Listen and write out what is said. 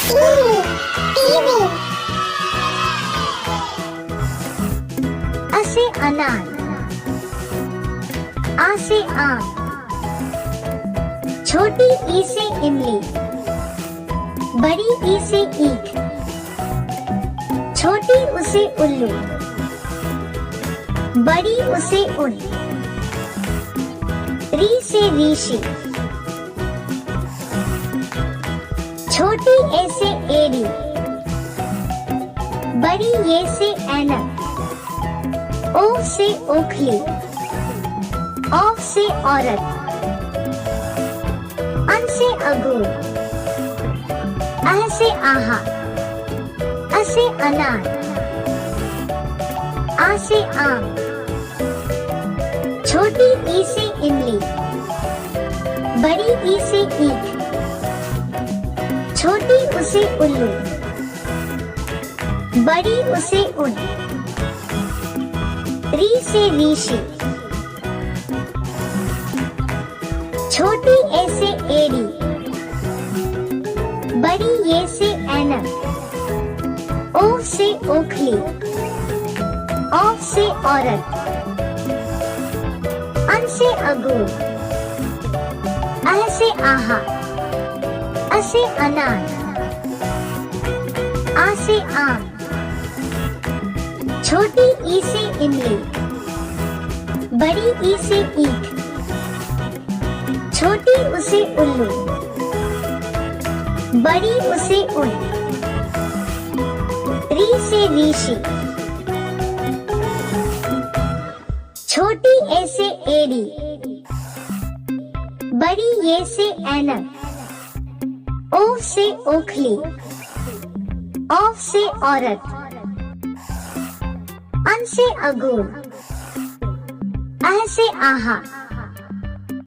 TV असे अनार आ से आम छोटी ई से इमली बड़ी ई से ईख छोटी उसे उल्लू बड़ी उसे उन री से ऋषि छोटी ए से एड़ी बड़ी ये से ऐनक ओ से ओखली औ से औरत अन से अगूर अह से आहा अ से अनार आ से आम छोटी ई से इमली बड़ी ई से ईख छोटी उसे उल्लू बड़ी उसे उन री से ऋषि छोटी ए से एड़ी बड़ी ये से ऐनक ओ से ओखली औ से औरत अन से अगूर अह से आहा अ से अनार आ से आम छोटी ई से इमली बड़ी ई से ईख छोटी उसे उल्लू बड़ी उसे उन री से ऋषि छोटी ए से एड़ी बड़ी ये से ऐनक ओ से ओखली औ से औरत अन से अगूर अह से आहा